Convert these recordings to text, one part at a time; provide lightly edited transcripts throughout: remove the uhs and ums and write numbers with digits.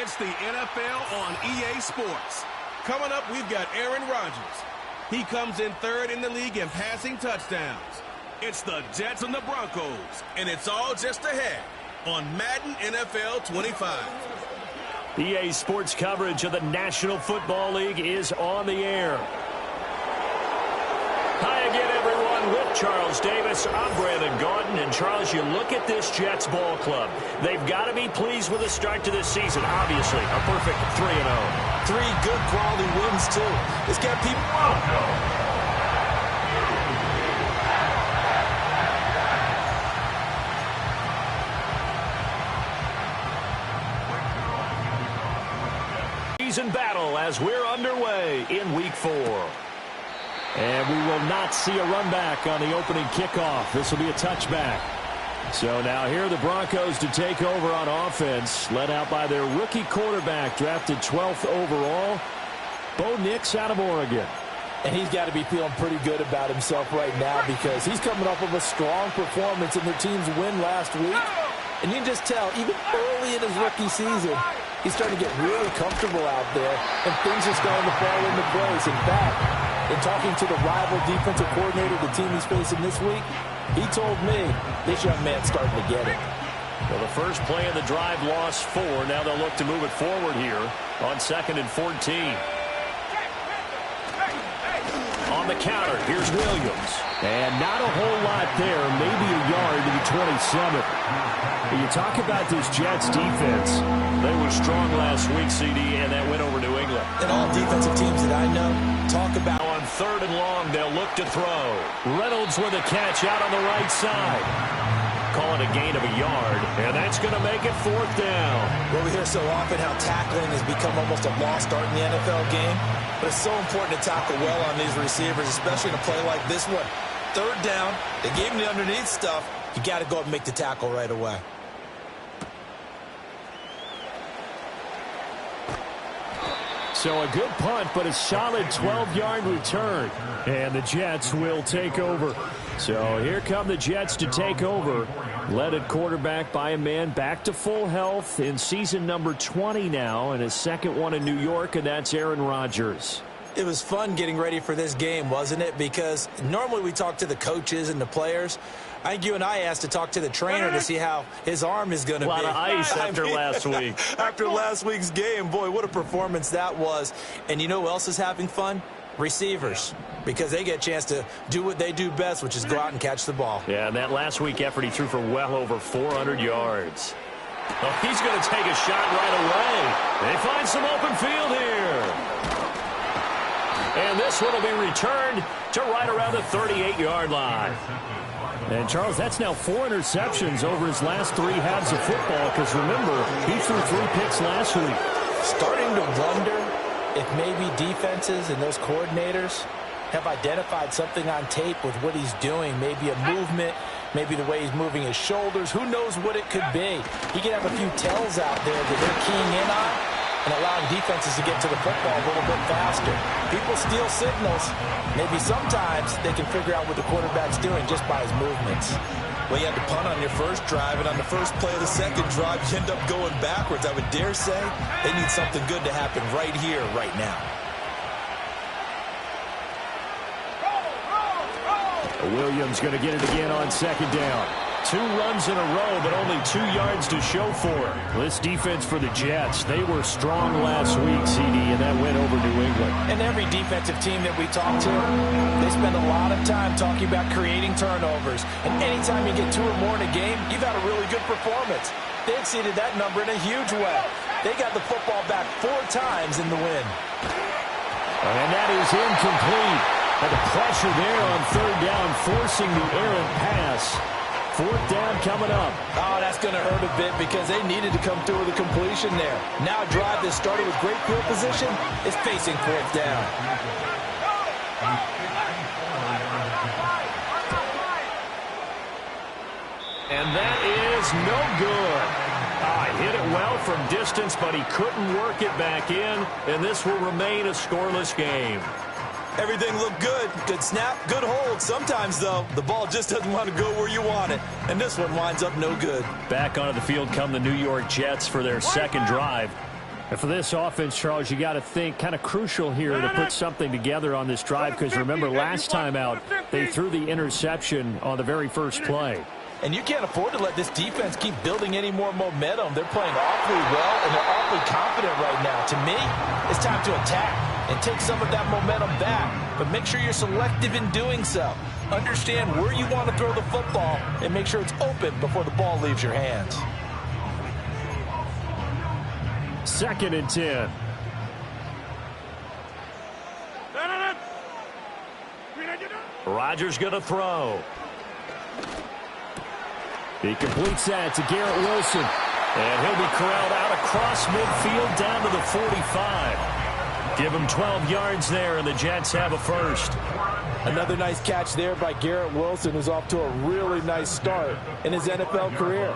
It's the NFL on EA Sports. Coming up, we've got Aaron Rodgers. He comes in third in the league in passing touchdowns. It's the Jets and the Broncos, and it's all just ahead on Madden NFL 25. EA Sports coverage of the National Football League is on the air. Hi again, everyone. With Charles Davis, I'm Brandon Gaudin. And, Charles, you look at this Jets ball club. They've got to be pleased with the start to this season. Obviously, a perfect 3-0. 3 good quality wins, too. It's got people... Season battle as we're underway in Week 4. And we will not see a run back on the opening kickoff. This will be a touchback. So now here are the Broncos to take over on offense, led out by their rookie quarterback, drafted 12th overall, Bo Nix out of Oregon. And he's got to be feeling pretty good about himself right now because he's coming off of a strong performance in their team's win last week. And you can just tell, even early in his rookie season, he's starting to get really comfortable out there, and things are starting to fall into place. In fact, in talking to the rival defensive coordinator, the team he's facing this week, he told me this young man's starting to get it. Well, the first play of the drive lost 4. Now they'll look to move it forward here on 2nd and 14. On the counter, here's Williams. And not a whole lot there, maybe a yard to the 27. When you talk about this Jets defense, they were strong last week, CD, and that went over New England. And all defensive teams that I know talk about. On 3rd and long, they'll look to throw. Reynolds with a catch out on the right side. Call it a gain of a yard, and that's going to make it 4th down. Well, we hear so often how tackling has become almost a lost art in the NFL game, but it's so important to tackle well on these receivers, especially in a play like this one. 3rd down, they gave him the underneath stuff. You got to go up and make the tackle right away. So a good punt, but a solid 12-yard return. And the Jets will take over. So here come the Jets to take over. Led at quarterback by a man back to full health in season number 20 now, and his second one in New York, and that's Aaron Rodgers. It was fun getting ready for this game, wasn't it? Because normally we talk to the coaches and the players. I think you and I asked to talk to the trainer to see how his arm is going to be. A lot of ice after last week. After last week's game, boy, what a performance that was. And you know who else is having fun? Receivers, because they get a chance to do what they do best, which is go out and catch the ball. Yeah, and that last week effort, he threw for well over 400 yards. Oh, he's going to take a shot right away. They find some open field here. And this one will be returned to right around the 38-yard line. And, Charles, that's now 4 interceptions over his last 3 halves of football, because, remember, he threw 3 picks last week. Starting to wonder if maybe defenses and those coordinators have identified something on tape with what he's doing, maybe a movement, maybe the way he's moving his shoulders. Who knows what it could be? He could have a few tells out there that they're keying in on and allowing defenses to get to the football a little bit faster. People steal signals. Maybe sometimes they can figure out what the quarterback's doing just by his movements. Well, you had to punt on your first drive, and on the first play of the second drive, you end up going backwards. I would dare say they need something good to happen right here, right now. Williams going to get it again on 2nd down. 2 runs in a row, but only 2 yards to show for it. This defense for the Jets, they were strong last week, CD, and that went over New England. And every defensive team that we talk to, they spend a lot of time talking about creating turnovers. And anytime you get 2 or more in a game, you've had a really good performance. They exceeded that number in a huge way. They got the football back 4 times in the win. And that is incomplete. And the pressure there on 3rd down, forcing the errant pass. 4th down coming up. Oh, that's going to hurt a bit because they needed to come through with a completion there. Now a drive that started with great field position is facing 4th down. And that is no good. Hit it well from distance, but he couldn't work it back in, and this will remain a scoreless game. Everything looked good. Good snap, good hold. Sometimes, though, the ball just doesn't want to go where you want it. And this one winds up no good. Back onto the field come the New York Jets for their second drive. And for this offense, Charles, you got to think kind of crucial here to put something together on this drive, because remember last time out they threw the interception on the very first play. And you can't afford to let this defense keep building any more momentum. They're playing awfully well, and they're awfully confident right now. To me, it's time to attack and take some of that momentum back. But make sure you're selective in doing so. Understand where you want to throw the football and make sure it's open before the ball leaves your hands. 2nd and 10. Rodgers going to throw. He completes that to Garrett Wilson. And he'll be corralled out across midfield down to the 45. Give him 12 yards there, and the Jets have a first. Another nice catch there by Garrett Wilson, who's off to a really nice start in his NFL career.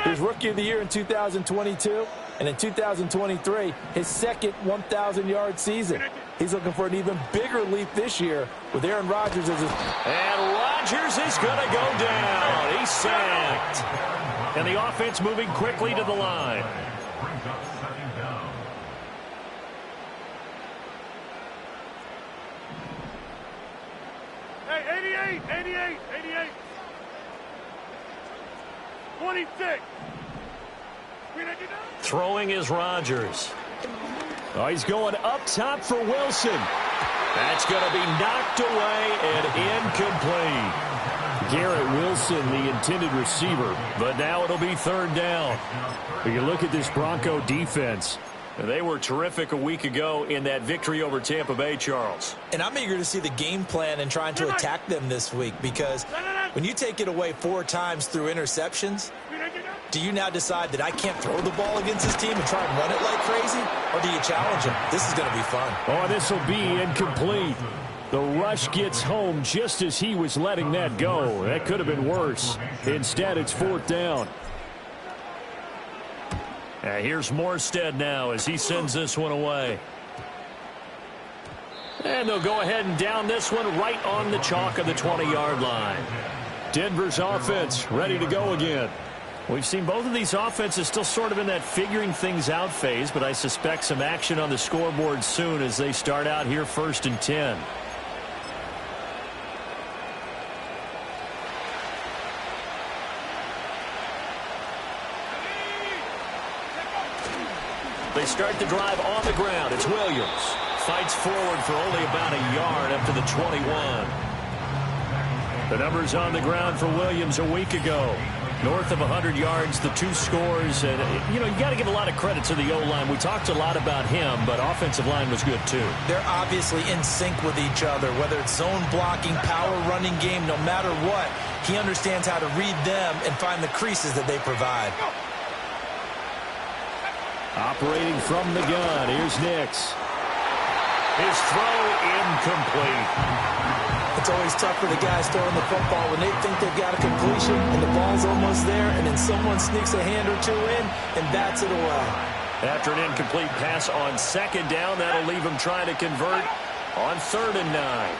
He was Rookie of the Year in 2022, and in 2023, his second 1,000-yard season. He's looking for an even bigger leap this year with Aaron Rodgers as his... And Rodgers is going to go down. He's sacked. And the offense moving quickly to the line. Hey, 88. 26. Throwing is Rodgers. Oh, he's going up top for Wilson. That's going to be knocked away and incomplete. Garrett Wilson, the intended receiver, but now it'll be 3rd down. When you look at this Bronco defense, they were terrific a week ago in that victory over Tampa Bay, Charles. And I'm eager to see the game plan and trying to attack them this week, because when you take it away 4 times through interceptions, do you now decide that I can't throw the ball against this team and try and run it like crazy? Or do you challenge them? This is going to be fun. Oh, this will be incomplete. The rush gets home just as he was letting that go. That could have been worse. Instead, it's 4th down. Here's Morstead now as he sends this one away. And they'll go ahead and down this one right on the chalk of the 20-yard line. Denver's offense ready to go again. We've seen both of these offenses still sort of in that figuring things out phase, but I suspect some action on the scoreboard soon as they start out here 1st and 10. They start the drive on the ground. It's Williams. Fights forward for only about a yard up to the 21. The numbers on the ground for Williams a week ago. North of 100 yards, the 2 scores. And, you got to give a lot of credit to the O-line. We talked a lot about him, but offensive line was good, too. They're obviously in sync with each other, whether it's zone blocking, power running game, no matter what. He understands how to read them and find the creases that they provide. Operating from the gun, here's Nix. His throw incomplete. It's always tough for the guys throwing the football when they think they've got a completion and the ball's almost there, and then someone sneaks a hand or 2 in and bats it away. After an incomplete pass on 2nd down, that'll leave him trying to convert on 3rd and 9.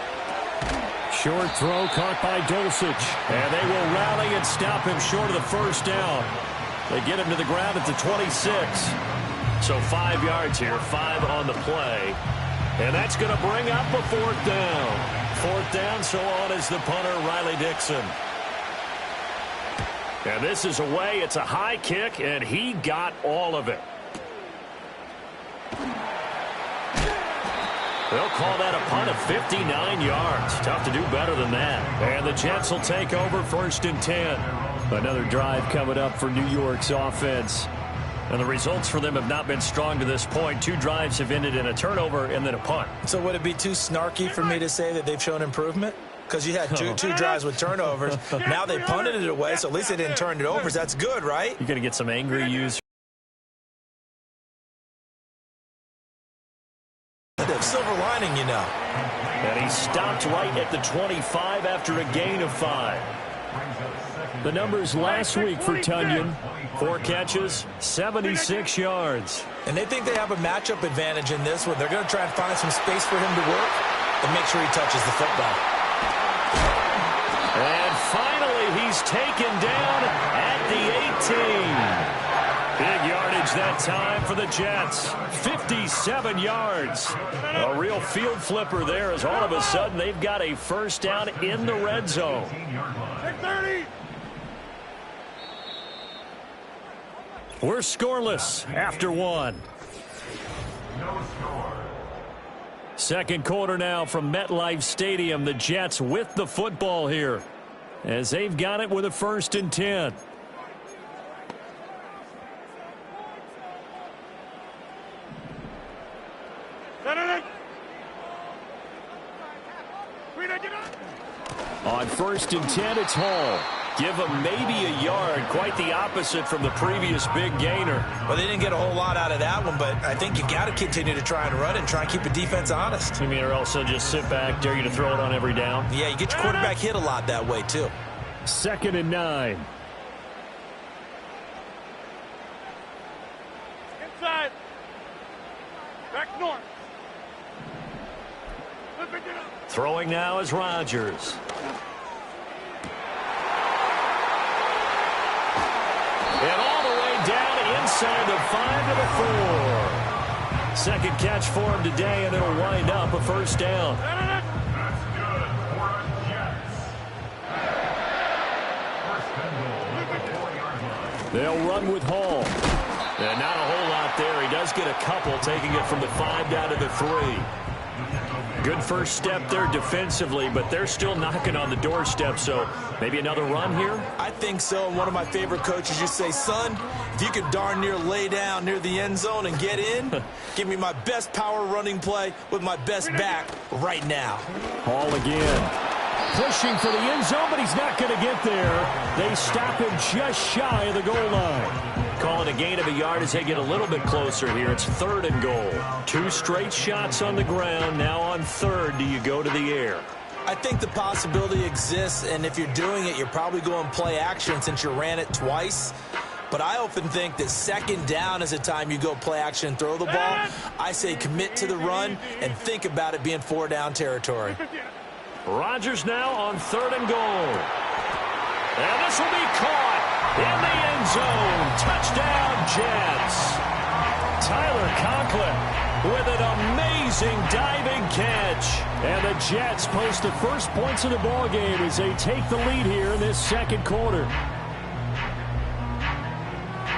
Short throw caught by Dulcich, and they will rally and stop him short of the 1st down. They get him to the ground at the 26. So 5 yards here, 5 on the play. And that's going to bring up a 4th down. 4th down, so on is the punter, Riley Dixon. And this is away. It's a high kick, and he got all of it. They'll call that a punt of 59 yards. Tough to do better than that. And the Jets will take over 1st and 10. Another drive coming up for New York's offense. And the results for them have not been strong to this point. 2 drives have ended in a turnover and then a punt. So would it be too snarky for me to say that they've shown improvement? Because you had two drives with turnovers. Now they punted it away, so at least they didn't turn it over. So that's good, right? You're going to get some angry users. Silver lining, And he stopped right at the 25 after a gain of 5. The numbers last week for Tunyon. 4 catches, 76 yards. And they think they have a matchup advantage in this one. They're going to try and find some space for him to work and make sure he touches the football. And finally, he's taken down at the 18. Big yardage that time for the Jets. 57 yards. A real field flipper there as all of a sudden they've got a first down in the red zone. 30. We're scoreless after one. Second quarter now from MetLife Stadium. The Jets with the football here as they've got it with a 1st and 10. On 1st and 10, it's Hall. Give them maybe a yard. Quite the opposite from the previous big gainer. Well, they didn't get a whole lot out of that one, but I think you got to continue to try and run and try and keep the defense honest. You mean or else they'll just sit back, dare you to throw it on every down? Yeah, you get your quarterback hit a lot that way, too. 2nd and 9. Inside. Back north. Throwing now is Rodgers. And all the way down inside the 5 to the 4. Second catch for him today, and it'll wind up a 1st down. They'll run with Hall. And not a whole lot there. He does get a couple, taking it from the 5 down to the 3. Good first step there defensively, but they're still knocking on the doorstep, so maybe another run here? I think so. And one of my favorite coaches used to say, son, if you could darn near lay down near the end zone and get in, give me my best power running play with my best back right now. Hall again. Pushing for the end zone, but he's not going to get there. They stop him just shy of the goal line. Call it a gain of a yard as they get a little bit closer here. It's 3rd and goal. 2 straight shots on the ground. Now on 3rd, do you go to the air? I think the possibility exists, and if you're doing it, you're probably going play action since you ran it twice. But I often think that 2nd down is the time you go play action and throw the ball. I say commit to the run and think about it being 4-down territory. Rodgers now on 3rd and goal. And this will be caught in the end zone. Touchdown, Jets. Tyler Conklin with an amazing diving catch. And the Jets post the first points of the ball game as they take the lead here in this 2nd quarter.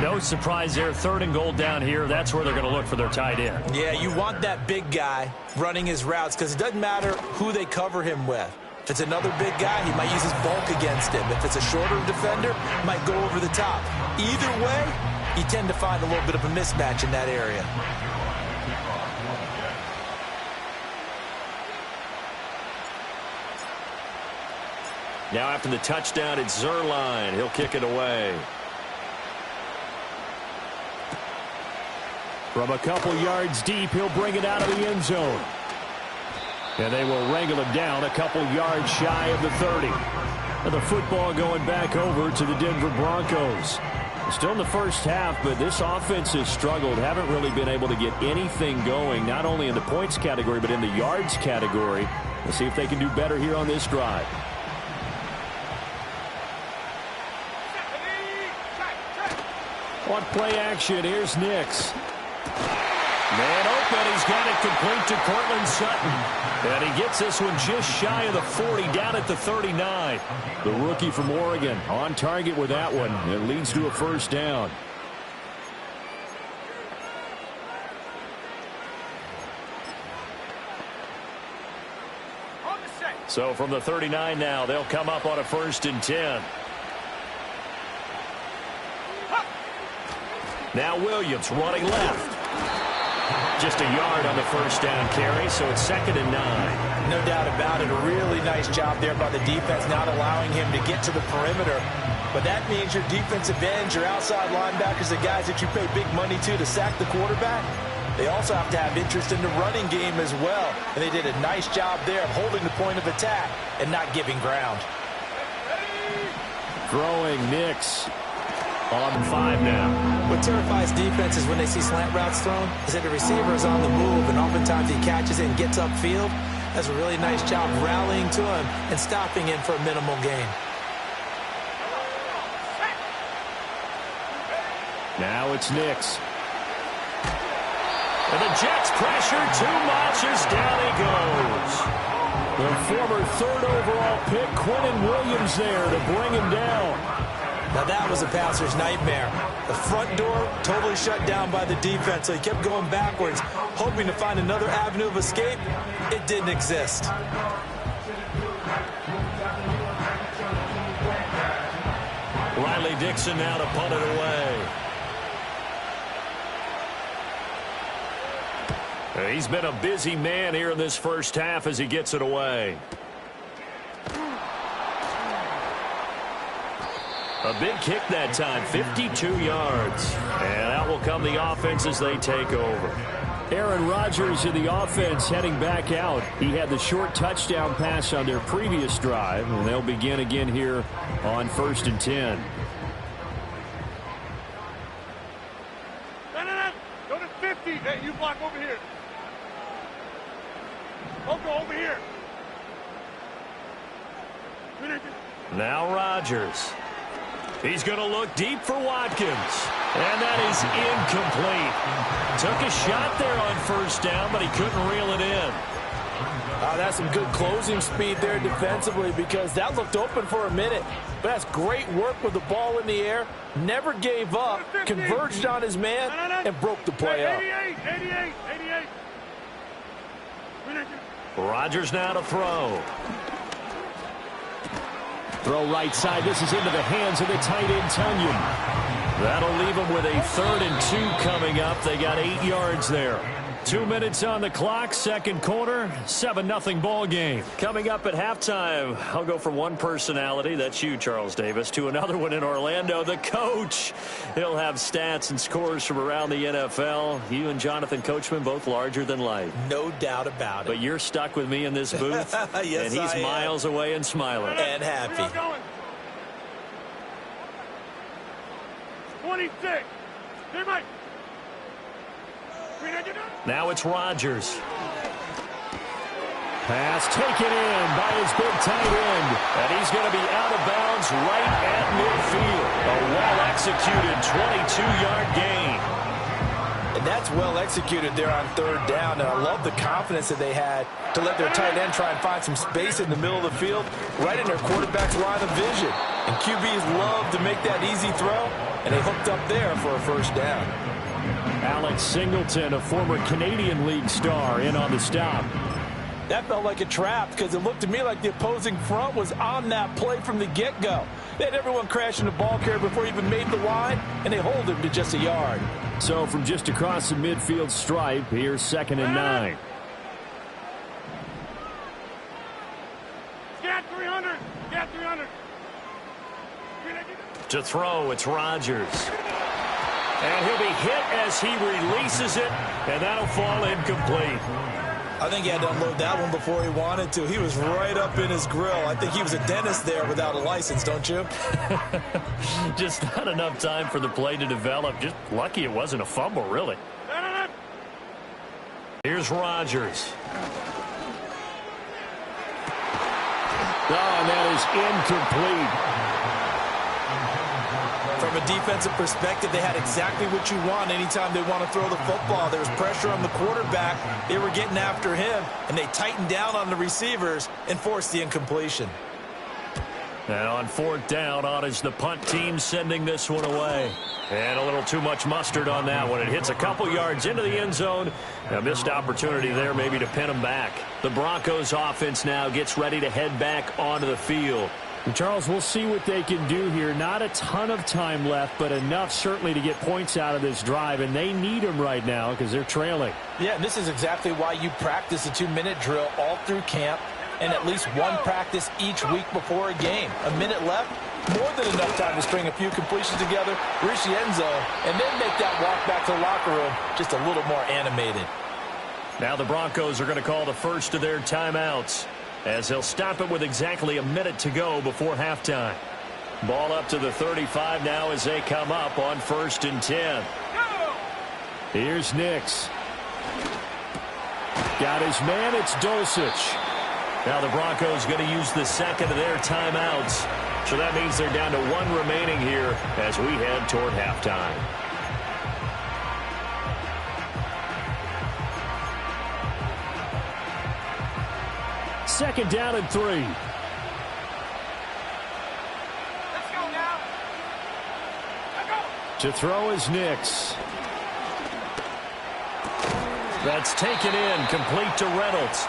No surprise there. 3rd and goal down here. That's where they're going to look for their tight end. Yeah, you want that big guy running his routes because it doesn't matter who they cover him with. If it's another big guy, he might use his bulk against him. If it's a shorter defender, he might go over the top. Either way, you tend to find a little bit of a mismatch in that area. Now after the touchdown, it's Zerline. He'll kick it away. From a couple yards deep, he'll bring it out of the end zone. And they will wrangle him down a couple yards shy of the 30. And the football going back over to the Denver Broncos. Still in the first half, but this offense has struggled. Haven't really been able to get anything going, not only in the points category, but in the yards category. Let's see if they can do better here on this drive. On play action, here's Nix. Man open, he's got it complete to Cortland Sutton. And he gets this one just shy of the 40, down at the 39. The rookie from Oregon on target with that one. It leads to a 1st down. So from the 39 now, they'll come up on a 1st and 10. Now Williams running left. Just a yard on the 1st down carry, so it's 2nd and 9. No doubt about it. A really nice job there by the defense, not allowing him to get to the perimeter. But that means your defensive ends, your outside linebackers, the guys that you pay big money to sack the quarterback, they also have to have interest in the running game as well. And they did a nice job there of holding the point of attack and not giving ground. Throwing Nix. On 5 now. What terrifies defenses when they see slant routes thrown is that the receiver is on the move, and oftentimes he catches it and gets upfield. Does a really nice job rallying to him and stopping him for a minimal gain. Now it's Nix. And the Jets pressure too much as down he goes. The former third overall pick, Quentin Williams, there to bring him down. Now that was a passer's nightmare. The front door totally shut down by the defense, so he kept going backwards, hoping to find another avenue of escape. It didn't exist. Riley Dixon now to punt it away. He's been a busy man here in this first half as he gets it away. A big kick that time, 52 yards. And out will come the offense as they take over. Aaron Rodgers in the offense heading back out. He had the short touchdown pass on their previous drive, and they'll begin again here on 1st and 10. Go to 50. Hey, you block over here. Go over here. Now Rodgers. He's going to look deep for Watkins. And that is incomplete. Took a shot there on 1st down, but he couldn't reel it in. That's some good closing speed there defensively, because that looked open for a minute. But that's great work with the ball in the air. Never gave up, converged on his man, and broke the play up. 88. Rodgers now to throw. Throw right side. This is into the hands of the tight end, Tunyon. That'll leave them with a 3rd and 2 coming up. They got 8 yards there. 2 minutes on the clock, second quarter, 7-0 ball game. Coming up at halftime, I'll go from one personality, that's you, Charles Davis, to another one in Orlando, the coach. He'll have stats and scores from around the NFL. You and Jonathan Coachman, both larger than life. No doubt about it. But you're stuck with me in this booth, yes, and he's miles away and smiling. And happy. 26. Hey, Mike. Now it's Rodgers. Pass taken in by his big tight end. And he's going to be out of bounds right at midfield. A well-executed 22-yard gain. And that's well executed there on 3rd down. And I love the confidence that they had to let their tight end try and find some space in the middle of the field, right in their quarterback's line of vision. And QBs love to make that easy throw, and they hooked up there for a 1st down. Alex Singleton, a former Canadian League star, in on the stop. That felt like a trap, because it looked to me like the opposing front was on that play from the get-go. They had everyone crashing the ball carrier before he even made the line, and they hold him to just a yard. So from just across the midfield stripe, here's 2nd and 9. Scat 300. Scat 300. To throw, it's Rodgers. And he'll be hit as he releases it, and that'll fall incomplete. I think he had to unload that one before he wanted to. He was right up in his grill. I think he was a dentist there without a license, don't you? Just not enough time for the play to develop. Just lucky it wasn't a fumble, really. Here's Rodgers. Oh, and that is incomplete. From a defensive perspective, they had exactly what you want anytime they want to throw the football. There was pressure on the quarterback. They were getting after him, and they tightened down on the receivers and forced the incompletion. And on 4th down, on is the punt team sending this one away. And a little too much mustard on that one. It hits a couple yards into the end zone. A missed opportunity there maybe to pin them back. The Broncos offense now gets ready to head back onto the field. And Charles, we'll see what they can do here. Not a ton of time left, but enough certainly to get points out of this drive, and they need them right now because they're trailing. Yeah, and this is exactly why you practice a 2-minute drill all through camp and at least one practice each week before a game. A minute left, more than enough time to string a few completions together, reach the end zone, and then make that walk back to the locker room just a little more animated. Now the Broncos are going to call the first of their timeouts, as they'll stop it with exactly a minute to go before halftime. Ball up to the 35 now as they come up on 1st and 10. Here's Nix. Got his man, it's Dulcich. Now the Broncos going to use the second of their timeouts. So that means they're down to one remaining here as we head toward halftime. Second down and 3. Let's go now. Let's go. To throw is Nix. That's taken in, complete to Reynolds.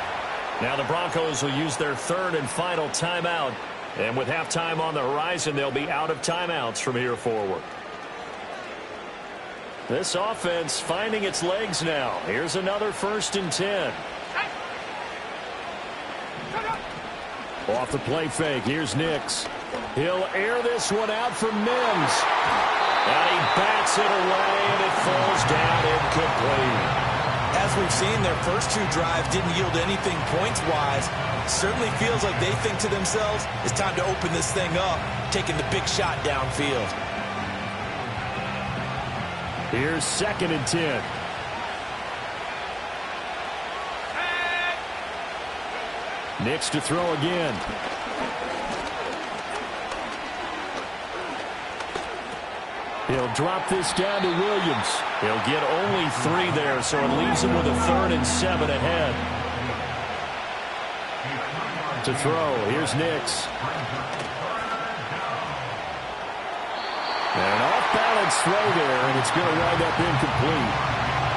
Now the Broncos will use their third and final timeout. And with halftime on the horizon, they'll be out of timeouts from here forward. This offense finding its legs now. Here's another 1st and 10. Off the play fake, here's Nix. He'll air this one out for Mims. And he bats it away, and it falls down incomplete. As we've seen, their first 2 drives didn't yield anything points-wise. Certainly feels like they think to themselves, it's time to open this thing up, taking the big shot downfield. Here's 2nd and 10. Nix to throw again. He'll drop this down to Williams. He'll get only 3 there, so it leaves him with a 3rd and 7 ahead. To throw, here's Nix. An off-balance throw there, and it's going to wind up incomplete.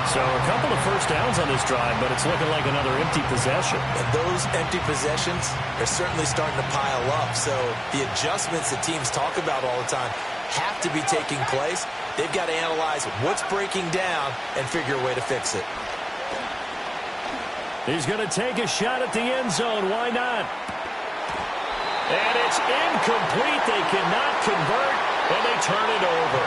So a couple of first downs on this drive, but it's looking like another empty possession. And those empty possessions are certainly starting to pile up. So the adjustments that teams talk about all the time have to be taking place. They've got to analyze what's breaking down and figure a way to fix it. He's going to take a shot at the end zone. Why not? And it's incomplete. They cannot convert, and they turn it over.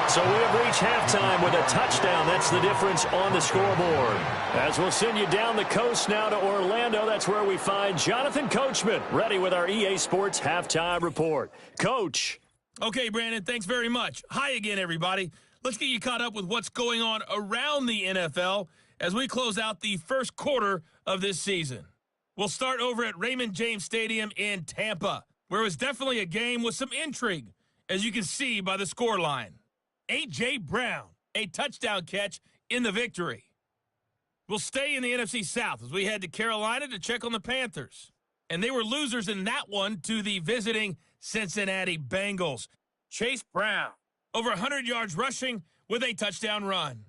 So we have reached halftime with a touchdown. That's the difference on the scoreboard. As we'll send you down the coast now to Orlando, that's where we find Jonathan Coachman, ready with our EA Sports Halftime Report. Coach. Okay, Brandon, thanks very much. Hi again, everybody. Let's get you caught up with what's going on around the NFL as we close out the first quarter of this season. We'll start over at Raymond James Stadium in Tampa, where it was definitely a game with some intrigue, as you can see by the scoreline. A.J. Brown, a touchdown catch in the victory. We'll stay in the NFC South as we head to Carolina to check on the Panthers. And they were losers in that one to the visiting Cincinnati Bengals. Chase Brown, over 100 yards rushing with a touchdown run.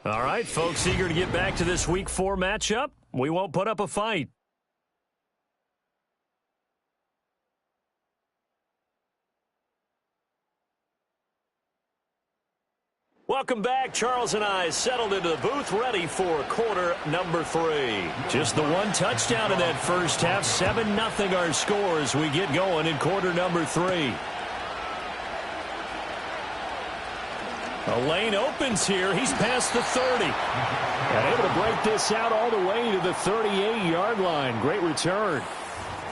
All right, folks, eager to get back to this Week 4 matchup. We won't put up a fight. Welcome back. Charles and I settled into the booth, ready for quarter number 3. Just the one touchdown in that first half. 7-0 our score as we get going in quarter number 3. A lane opens here. He's past the 30. And able to break this out all the way to the 38-yard line. Great return.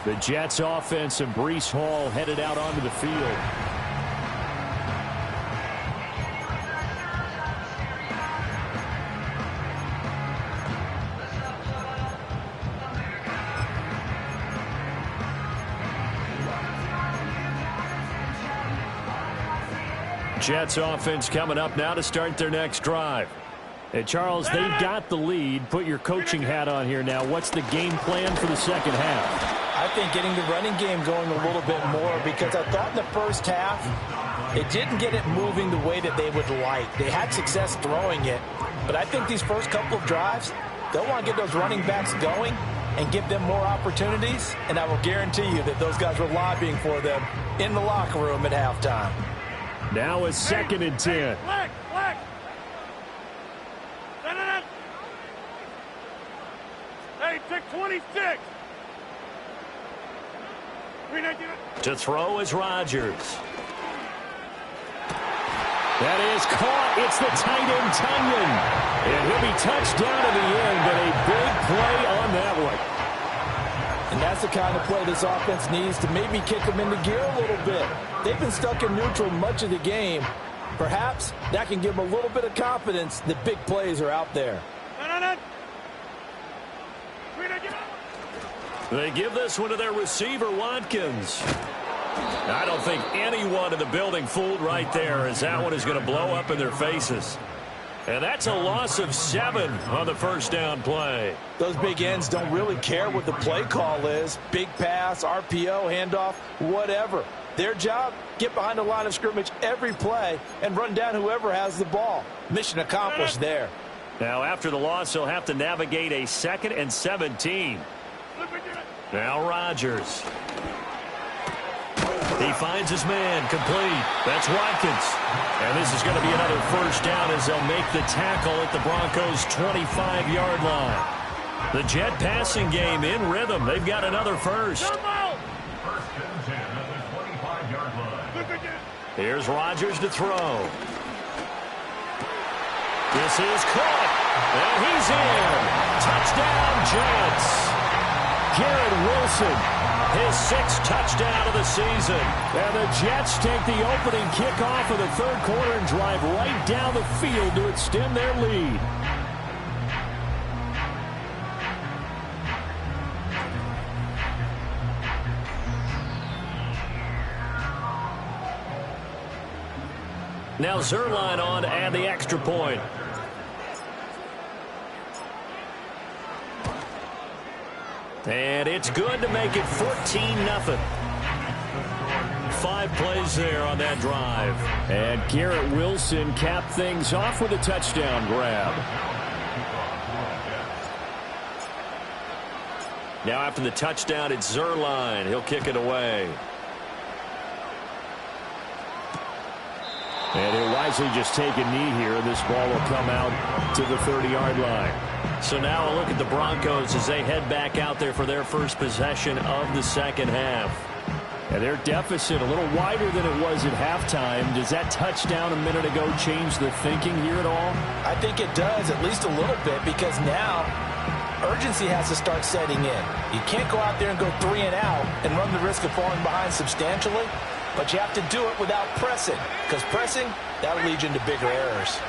The Jets offense and Breece Hall headed out onto the field. Jets offense coming up now to start their next drive. Hey, Charles, they've got the lead. Put your coaching hat on here now. What's the game plan for the second half? I think getting the running game going a little bit more, because I thought in the first half it didn't get it moving the way that they would like. They had success throwing it, but I think these first couple of drives, they'll want to get those running backs going and give them more opportunities, and I will guarantee you that those guys were lobbying for them in the locker room at halftime. Now a 2nd and 10. Flag. Hey, take 26. To throw is Rodgers. That is caught. It's the tight end, Tunyon. And he'll be touched down to the end, but a big play on that one. And that's the kind of play this offense needs to maybe kick them into gear a little bit. They've been stuck in neutral much of the game. Perhaps that can give them a little bit of confidence that big plays are out there. They give this one to their receiver, Watkins. I don't think anyone in the building fooled right there, as that one is going to blow up in their faces. And that's a loss of 7 on the first down play. Those big ends don't really care what the play call is. Big pass, RPO, handoff, whatever. Their job, get behind the line of scrimmage every play and run down whoever has the ball. Mission accomplished there. Now, after the loss, he'll have to navigate a 2nd and 17. Now Rodgers. He finds his man complete. That's Watkins. And this is going to be another first down as they'll make the tackle at the Broncos' 25-yard line. The Jet passing game in rhythm. They've got another first. Here's Rodgers to throw. This is caught. And he's in. Touchdown, Jets. Garrett Wilson, his 6th touchdown of the season. And the Jets take the opening kickoff of the third quarter and drive right down the field to extend their lead. Now Zerline on and the extra point. And it's good to make it 14-0. 5 plays there on that drive. And Garrett Wilson capped things off with a touchdown grab. Now after the touchdown, it's Zerline. He'll kick it away. And he'll wisely just take a knee here. This ball will come out to the 30-yard line. So now a look at the Broncos as they head back out there for their first possession of the second half. And their deficit a little wider than it was at halftime. Does that touchdown a minute ago change the thinking here at all? I think it does, at least a little bit, because now urgency has to start setting in. You can't go out there and go 3 and out and run the risk of falling behind substantially, but you have to do it without pressing, because pressing, that'll lead you into bigger errors.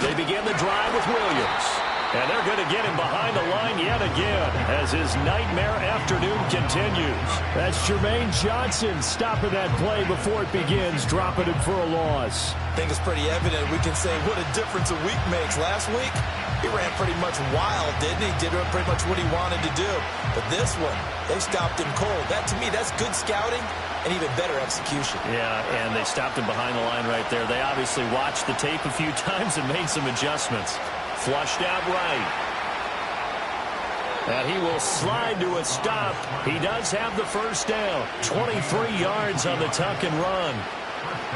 They begin the drive with Williams. And they're going to get him behind the line yet again as his nightmare afternoon continues. That's Jermaine Johnson stopping that play before it begins, dropping it for a loss. I think it's pretty evident. We can say what a difference a week makes. Last week, he ran pretty much wild, didn't he? Did pretty much what he wanted to do. But this one, they stopped him cold. That, to me, that's good scouting and even better execution. Yeah, and they stopped him behind the line right there. They obviously watched the tape a few times and made some adjustments. Flushed out right. And he will slide to a stop. He does have the first down. 23 yards on the tuck and run.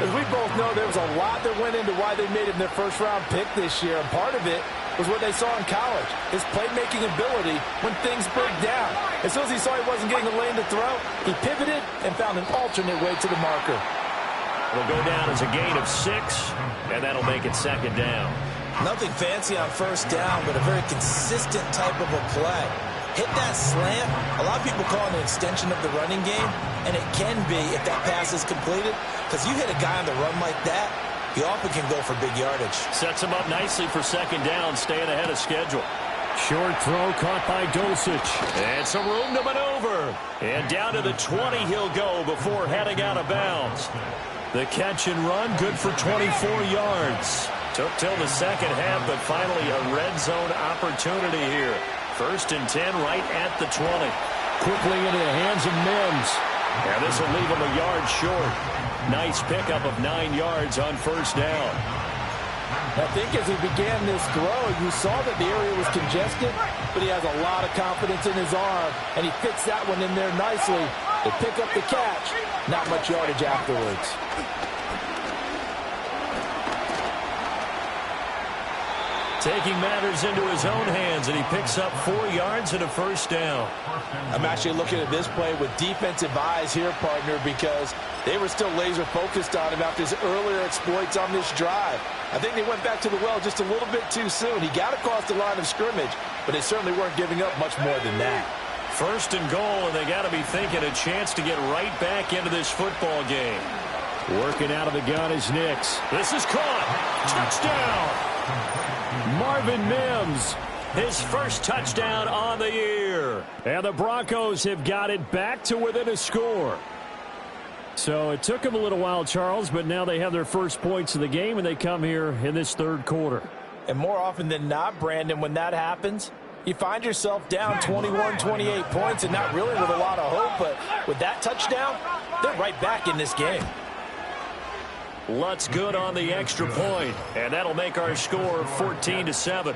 As we both know, there was a lot that went into why they made him their first-round pick this year. And part of it was what they saw in college, his playmaking ability when things break down. As soon as he saw he wasn't getting a lane to throw, he pivoted and found an alternate way to the marker. It'll go down as a gain of 6, and that'll make it second down. Nothing fancy on first down, but a very consistent type of a play. Hit that slant. A lot of people call it an extension of the running game, and it can be if that pass is completed, because you hit a guy on the run like that, he often can go for big yardage. Sets him up nicely for second down, staying ahead of schedule. Short throw caught by Dulcich. And some room to maneuver. And down to the 20 he'll go before heading out of bounds. The catch and run, good for 24 yards. Took till the second half, but finally a red zone opportunity here. 1st and 10 right at the 20. Quickly into the hands of Mims. And this will leave him a yard short. Nice pickup of 9 yards on first down. I think as he began this throw, you saw that the area was congested, but he has a lot of confidence in his arm, and he fits that one in there nicely. They pick up the catch, not much yardage afterwards. Taking matters into his own hands, and he picks up 4 yards and a first down. I'm actually looking at this play with defensive eyes here, partner, because they were still laser focused on him after his earlier exploits on this drive. I think they went back to the well just a little bit too soon. He got across the line of scrimmage, but they certainly weren't giving up much more than that. 1st and goal, and they got to be thinking a chance to get right back into this football game. Working out of the gun is Nix. This is caught. Touchdown. Marvin Mims, his first touchdown on the year. And the Broncos have got it back to within a score. So it took them a little while, Charles, but now they have their first points of the game, and they come here in this third quarter. And more often than not, Brandon, when that happens, you find yourself down 21, 28 points, and not really with a lot of hope, but with that touchdown, they're right back in this game. Lutz good on the extra point, and that'll make our score 14-7.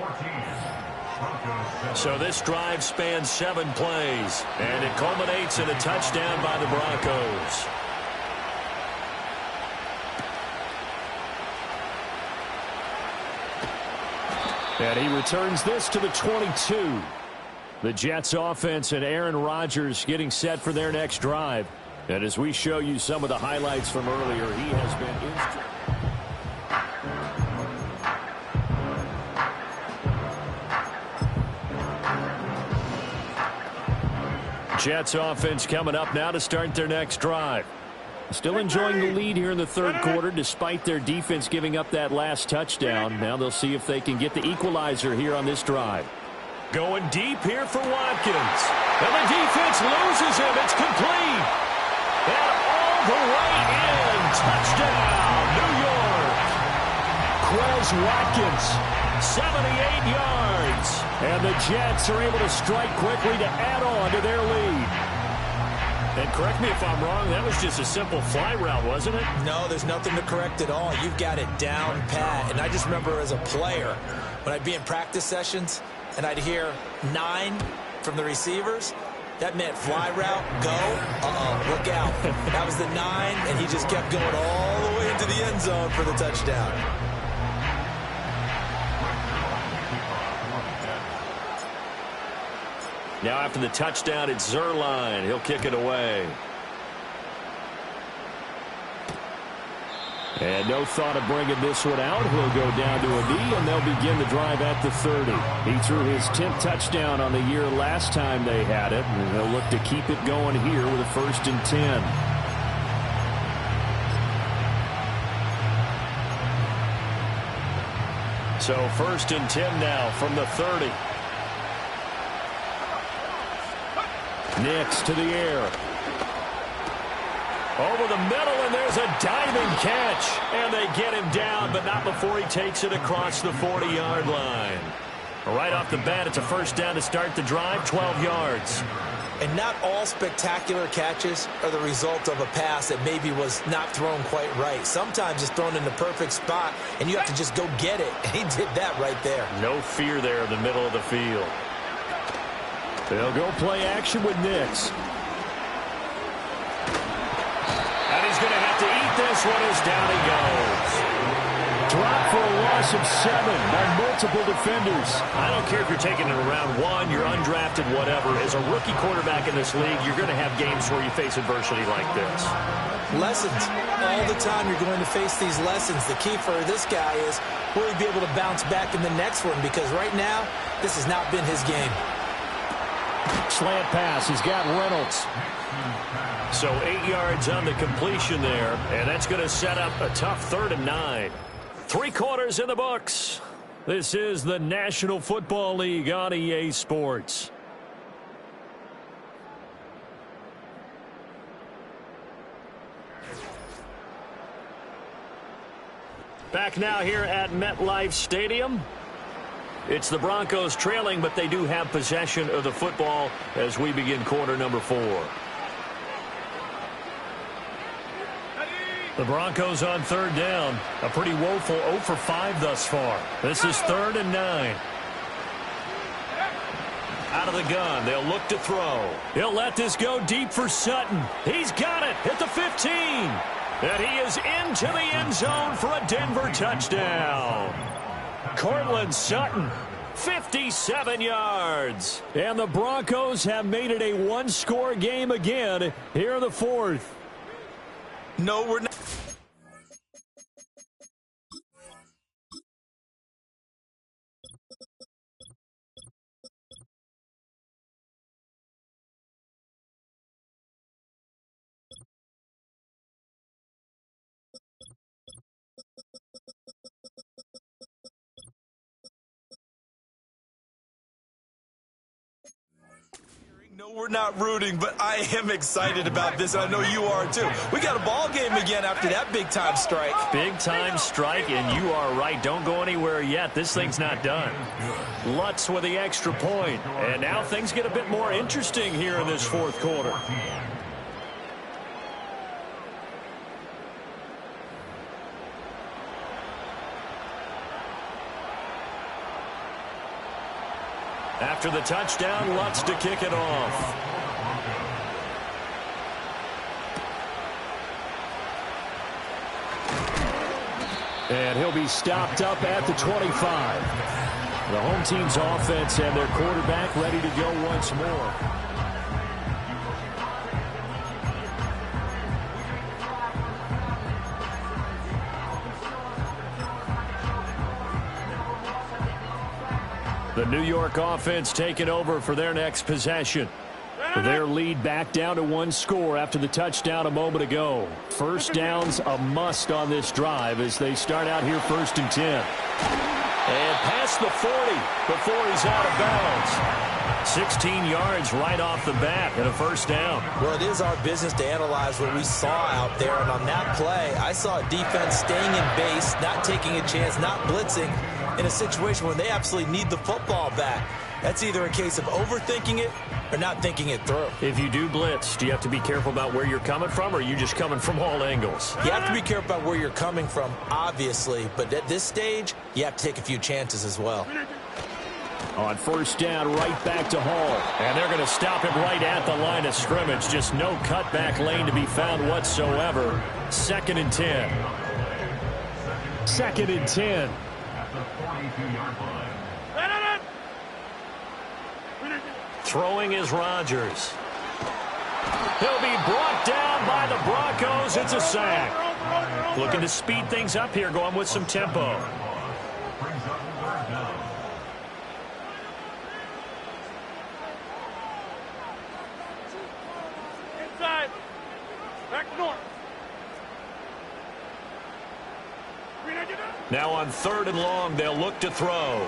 So this drive spans 7 plays, and it culminates in a touchdown by the Broncos. And he returns this to the 22. The Jets offense and Aaron Rodgers getting set for their next drive. And as we show you some of the highlights from earlier, he has been Jets offense coming up now to start their next drive. Still enjoying the lead here in the third quarter despite their defense giving up that last touchdown. Now they'll see if they can get the equalizer here on this drive. Going deep here for Watkins. And the defense loses him. It's complete. And all the way in. Touchdown, New York. Quez Watkins, 78 yards. And the Jets are able to strike quickly to add on to their lead. And correct me if I'm wrong, that was just a simple fly route, wasn't it? No, there's nothing to correct at all. You've got it down pat. And I just remember as a player, when I'd be in practice sessions and I'd hear 9 from the receivers, that meant fly route, go, look out. That was the 9, and he just kept going all the way into the end zone for the touchdown. Now after the touchdown, it's Zerline. He'll kick it away. And no thought of bringing this one out. He'll go down to a knee, and they'll begin the drive at the 30. He threw his 10th touchdown on the year last time they had it, and they'll look to keep it going here with a 1st and 10. So 1st and 10 now from the 30. Nix to the air. Over the middle, and there's a diving catch. And they get him down, but not before he takes it across the 40-yard line. Right off the bat, it's a 1st down to start the drive, 12 yards. And not all spectacular catches are the result of a pass that maybe was not thrown quite right. Sometimes it's thrown in the perfect spot, and you have to just go get it. And he did that right there. No fear there in the middle of the field. They'll go play action with Nix. And he's going to have to eat this one as down he goes. Drop for a loss of 7 by multiple defenders. I don't care if you're taking it around 1, you're undrafted, whatever. As a rookie quarterback in this league, you're going to have games where you face adversity like this. Lessons. All the time you're going to face these lessons. The key for this guy is, will he be able to bounce back in the next one? Because right now, this has not been his game. Slant pass. He's got Reynolds. So 8 yards on the completion there, and that's going to set up a tough 3rd and 9. 3 quarters in the books. This is the National Football League on EA Sports. Back now here at MetLife Stadium. It's the Broncos trailing, but they do have possession of the football as we begin quarter number 4. The Broncos on 3rd down. A pretty woeful 0 for 5 thus far. This is 3rd and 9. Out of the gun. They'll look to throw. He'll let this go deep for Sutton. He's got it at the 15. And he is into the end zone for a Denver touchdown. Cortland Sutton, 57 yards. And the Broncos have made it a one-score game again here in the 4th. No, we're not. We're not rooting, but I am excited about this, and I know you are too. We got a ball game again after that big-time strike. Big-time strike, and you are right. Don't go anywhere yet. This thing's not done. Lutz with the extra point, and now things get a bit more interesting here in this fourth quarter. After the touchdown, Lutz to kick it off. And he'll be stopped up at the 25. The home team's offense and their quarterback ready to go once more. The New York offense taking over for their next possession. Their lead back down to one score after the touchdown a moment ago. First down's a must on this drive as they start out here 1st and 10. And past the 40 before he's out of bounds. 16 yards right off the bat and a first down. Well, it is our business to analyze what we saw out there, and on that play, I saw a defense staying in base, not taking a chance, not blitzing, in a situation where they absolutely need the football back. That's either a case of overthinking it or not thinking it through. If you do blitz, do you have to be careful about where you're coming from, or are you just coming from all angles? You have to be careful about where you're coming from, obviously, but at this stage, you have to take a few chances as well. On first down, right back to Hall. And they're going to stop him right at the line of scrimmage. Just no cutback lane to be found whatsoever. 2nd and 10. 2nd and 10. Throwing is Rodgers. He'll be brought down by the Broncos. It's a sack. Looking to speed things up here, going with some tempo. Inside. Back north. Now on 3rd and long, they'll look to throw.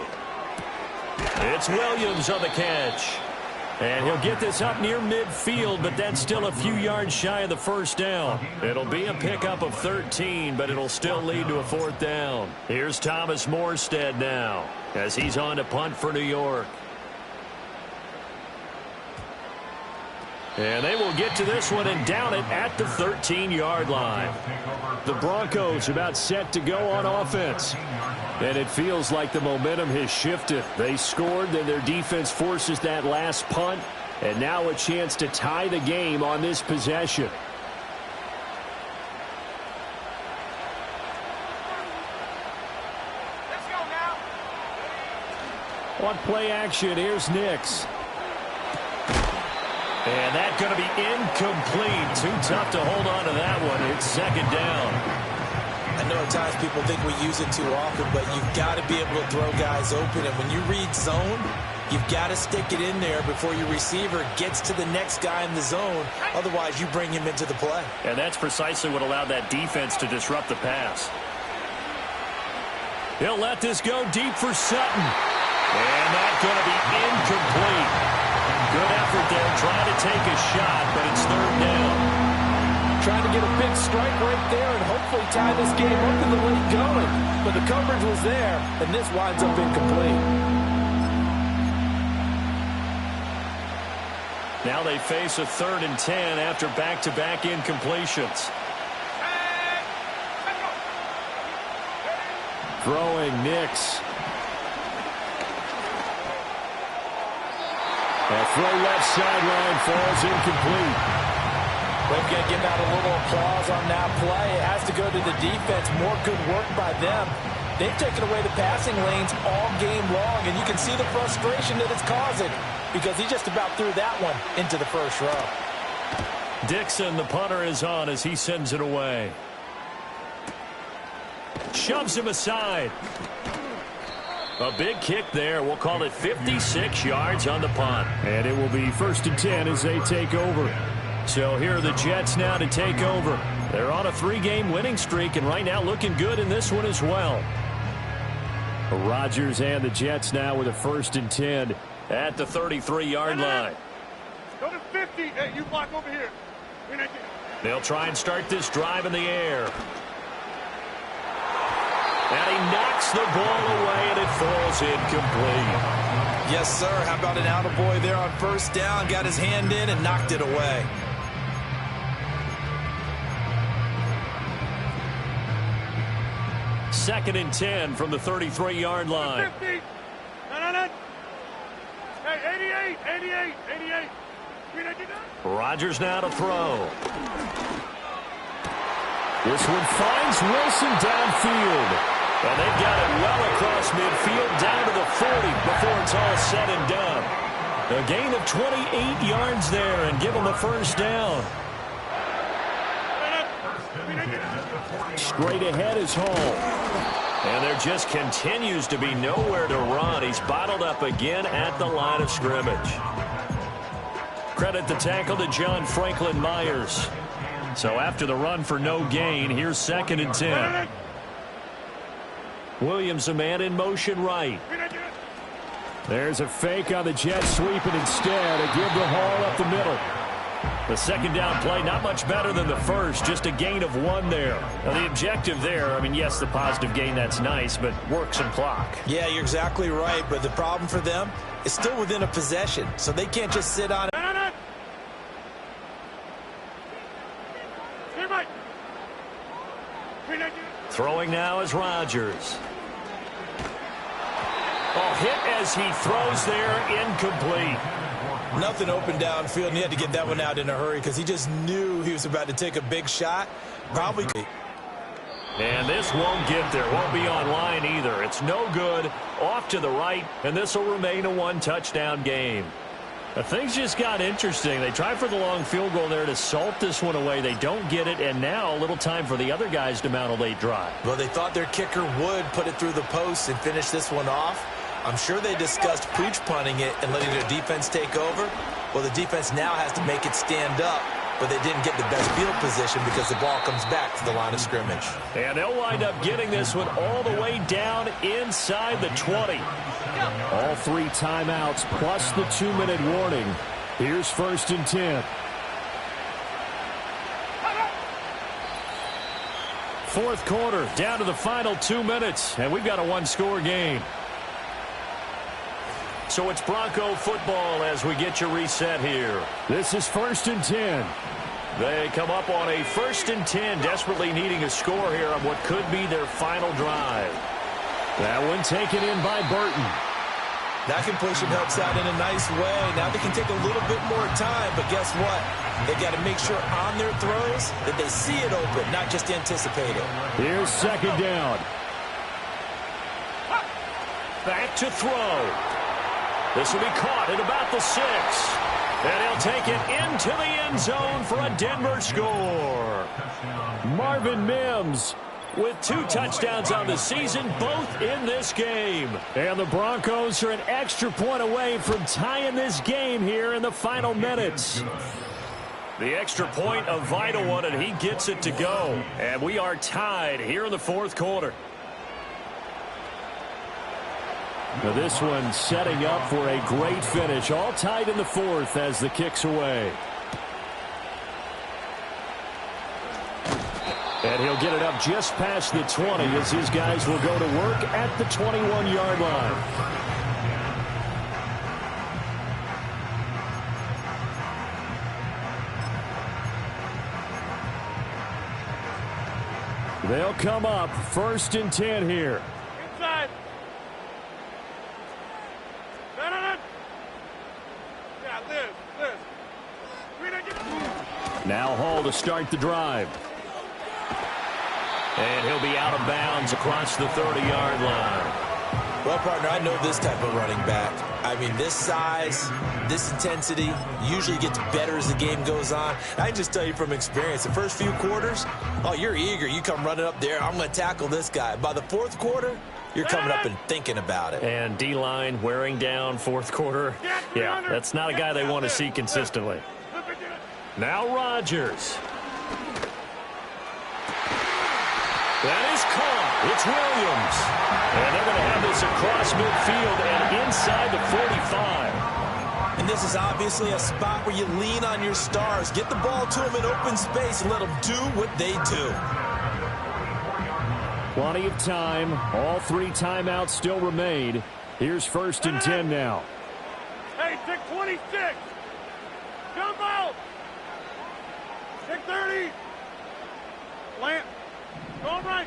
It's Williams on the catch. And he'll get this up near midfield, but that's still a few yards shy of the first down. It'll be a pickup of 13, but it'll still lead to a 4th down. Here's Thomas Morstead now as he's on to punt for New York. And they will get to this one and down it at the 13-yard line. The Broncos about set to go on offense. And it feels like the momentum has shifted. They scored, then their defense forces that last punt. And now a chance to tie the game on this possession. Let's go now. On play action, here's Nix. And that's going to be incomplete. Too tough to hold on to that one. It's 2nd down. I know at times people think we use it too often, but you've got to be able to throw guys open. And when you read zone, you've got to stick it in there before your receiver gets to the next guy in the zone. Otherwise, you bring him into the play. And that's precisely what allowed that defense to disrupt the pass. He'll let this go deep for Sutton. And that's going to be incomplete. Good effort there, trying to take a shot, but it's 3rd down. Trying to get a big strike right there and hopefully tie this game up in the late going. But the coverage was there, and this winds up incomplete. Now they face a 3rd and 10 after back-to-back incompletions. Throwing Nix. A throw left sideline falls incomplete. We're going to give out a little applause on that play. It has to go to the defense. More good work by them. They've taken away the passing lanes all game long, and you can see the frustration that it's causing because he just about threw that one into the first row. Dixon, the punter, is on as he sends it away. Shoves him aside. A big kick there. We'll call it 56 yards on the punt. And it will be 1st and 10 as they take over. So here are the Jets now to take over. They're on a 3-game winning streak and right now looking good in this one as well. Rodgers and the Jets now with a 1st and 10 at the 33-yard line. Go to 50. Hey, you block over here. They'll try and start this drive in the air. And he knocks the ball away, and it falls incomplete. Yes, sir. How about an attaboy there on first down? Got his hand in and knocked it away. Second and 10 from the 33-yard line. 50. No. Hey, 88. Rodgers now to throw. This one finds Wilson downfield. And they've got it well across midfield down to the 40 before it's all said and done. A gain of 28 yards there and give them a first down. Straight ahead is Hall. And there just continues to be nowhere to run. He's bottled up again at the line of scrimmage. Credit the tackle to John Franklin Myers. So after the run for no gain, here's second and 10. Williams, a man in motion right. There's a fake on the Jets sweeping instead. A give to Hall up the middle. The second down play, not much better than the first, just a gain of 1 there. Now the objective there, I mean, yes, the positive gain, that's nice, but work some clock. Yeah, you're exactly right, but the problem for them is still within a possession, so they can't just sit on it. Throwing now is Rodgers. Oh, hit as he throws there, incomplete. Nothing open downfield, and he had to get that one out in a hurry because he just knew he was about to take a big shot. Probably. And this won't get there. Won't be online either. It's no good. Off to the right, and this will remain a 1-touchdown game. But things just got interesting. They tried for the long field goal there to salt this one away. They don't get it, and now a little time for the other guys to mount a late drive. Well, they thought their kicker would put it through the post and finish this one off. I'm sure they discussed pooch punting it and letting their defense take over. Well, the defense now has to make it stand up, but they didn't get the best field position because the ball comes back to the line of scrimmage. And they'll wind up getting this one all the way down inside the 20. All 3 timeouts plus the 2-minute warning. Here's first and 10. Fourth quarter, down to the final 2 minutes, and we've got a 1-score game. So it's Bronco football as we get you reset here. This is first and 10. They come up on a first and 10, desperately needing a score here on what could be their final drive. That one taken in by Burton. That completion helps out in a nice way. Now they can take a little bit more time, but guess what? They got to make sure on their throws that they see it open, not just anticipate it. Here's second down. Back to throw. This will be caught at about the 6. And he'll take it into the end zone for a Denver score. Marvin Mims with 2 touchdowns on the season, both in this game. And the Broncos are an extra point away from tying this game here in the final minutes. The extra point, a vital one, and he gets it to go. And we are tied here in the fourth quarter. Now this one setting up for a great finish. All tied in the fourth as the kick's away. And he'll get it up just past the 20 as his guys will go to work at the 21-yard line. They'll come up first and 10 here. Inside. No. Yeah, Liz. Now Hall to start the drive. And he'll be out of bounds across the 30-yard line. Well, partner, I know this type of running back. I mean, this size, this intensity usually gets better as the game goes on. I can just tell you from experience, the first few quarters, oh, you're eager. You come running up there. I'm going to tackle this guy. By the fourth quarter, you're coming up and thinking about it. And D-line wearing down fourth quarter. Yeah, that's not a guy they want to see consistently. Now Rodgers. That is caught. It's Williams. And they're going to have this across midfield and inside the 45. And this is obviously a spot where you lean on your stars. Get the ball to them in open space and let them do what they do. Plenty of time. All 3 timeouts still remain. Here's 1st and 10 now. Hey, tick 26. Jump out. Tick 30. Plant. Going right.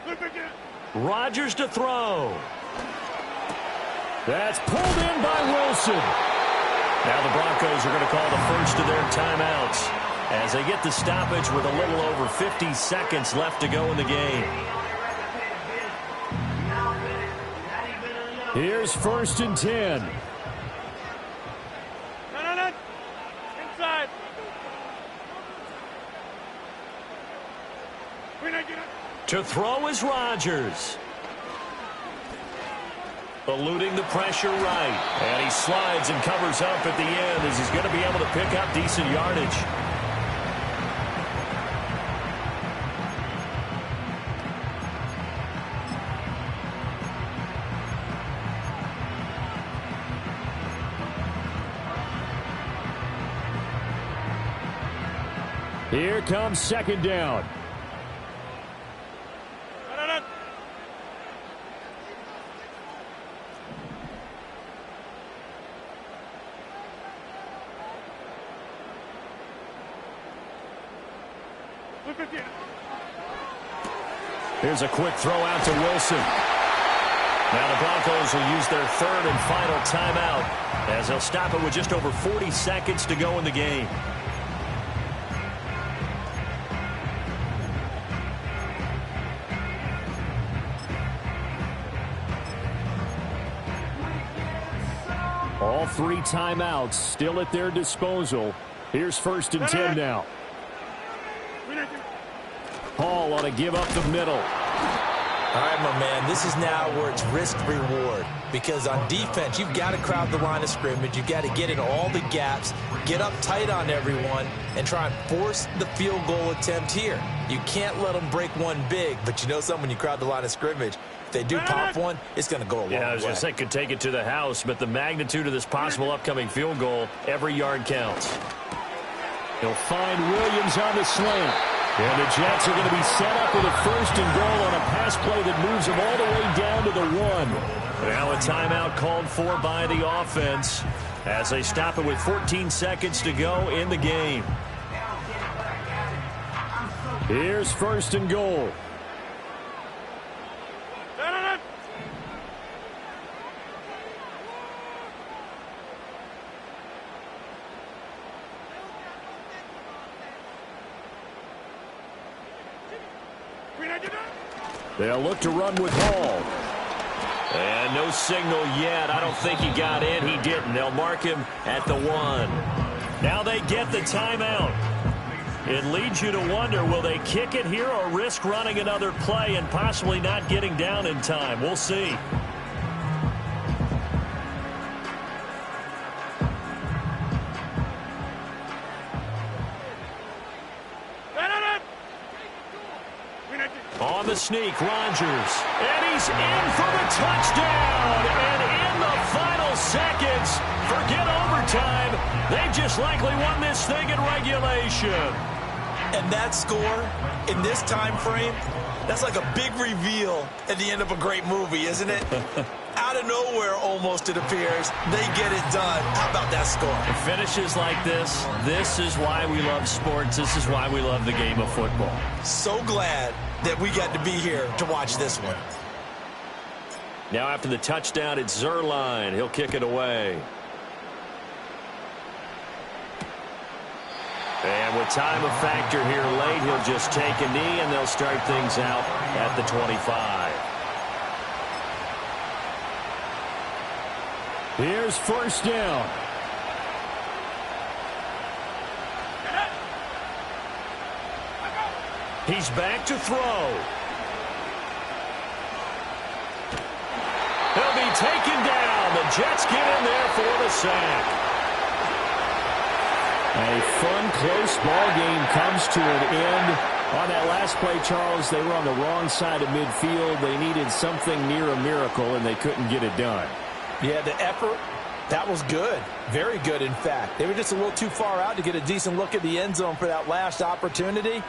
Look again. Rodgers to throw. That's pulled in by Wilson. Now the Broncos are going to call the first of their timeouts as they get the stoppage with a little over 50 seconds left to go in the game. Here's 1st and 10. No. Inside. To throw is Rodgers. Eluding the pressure right. And he slides and covers up at the end as he's going to be able to pick up decent yardage. Here comes 2nd down. Here's a quick throw out to Wilson. Now the Broncos will use their 3rd and final timeout as they'll stop it with just over 40 seconds to go in the game. All 3 timeouts still at their disposal. Here's 1st and 10 now. Hall on a give up the middle. All right, my man, this is now where it's risk-reward. Because on defense, you've got to crowd the line of scrimmage. You've got to get in all the gaps, get up tight on everyone, and try and force the field goal attempt here. You can't let them break one big, but you know something, when you crowd the line of scrimmage, if they do pop one, it's going to go a long way. Yeah, I was going to say could take it to the house, but the magnitude of this possible upcoming field goal, every yard counts. He'll find Williams on the slant. And the Jets are going to be set up with a 1st and goal on a pass play that moves them all the way down to the 1. Now a timeout called for by the offense as they stop it with 14 seconds to go in the game. Here's 1st and goal. They'll look to run with Hall. And no signal yet. I don't think he got in. He didn't. They'll mark him at the 1. Now they get the timeout. It leads you to wonder, will they kick it here or risk running another play and possibly not getting down in time? We'll see. On the sneak, Rodgers. And he's in for the touchdown. And in the final seconds, forget overtime. They just likely won this thing in regulation. And that score, in this time frame, that's like a big reveal at the end of a great movie, isn't it? Out of nowhere, almost, it appears, they get it done. How about that score? Finishes like this is why we love sports. This is why we love the game of football. So glad that we got to be here to watch this one. Now after the touchdown, it's Zerline. He'll kick it away. And with time a factor here late, he'll just take a knee, and they'll start things out at the 25. Here's 1st down. He's back to throw. He'll be taken down. The Jets get in there for the sack. A fun, close ball game comes to an end. On that last play, Charles, they were on the wrong side of midfield. They needed something near a miracle, and they couldn't get it done. Yeah, the effort, that was good. Very good, in fact. They were just a little too far out to get a decent look at the end zone for that last opportunity.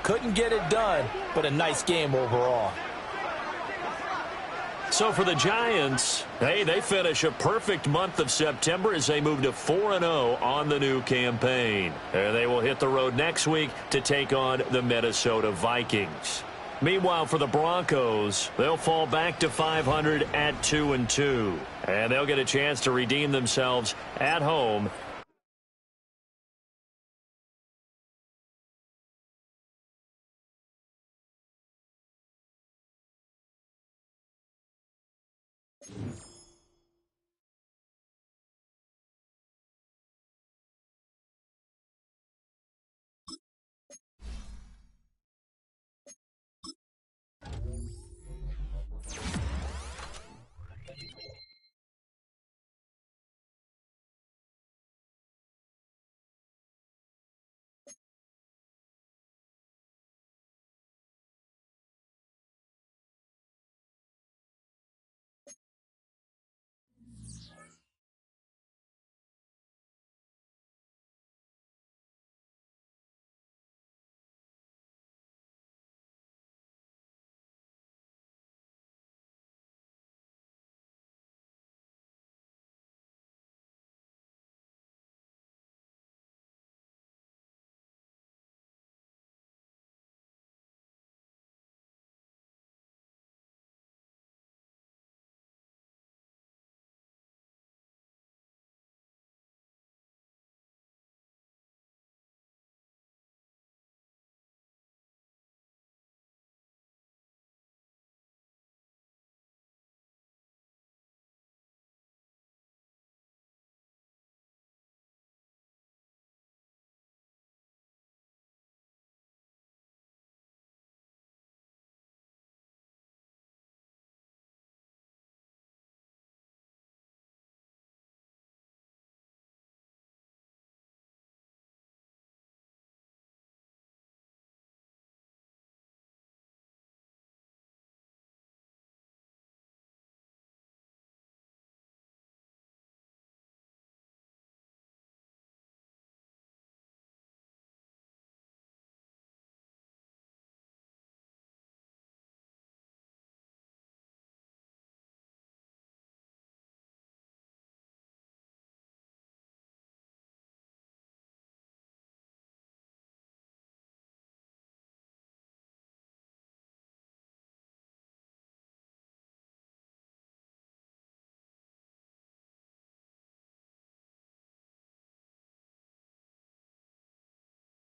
Couldn't get it done, but a nice game overall. So for the Giants, hey, they finish a perfect month of September as they move to 4-0 on the new campaign. And they will hit the road next week to take on the Minnesota Vikings. Meanwhile, for the Broncos, they'll fall back to 500 at 2-2. And they'll get a chance to redeem themselves at home.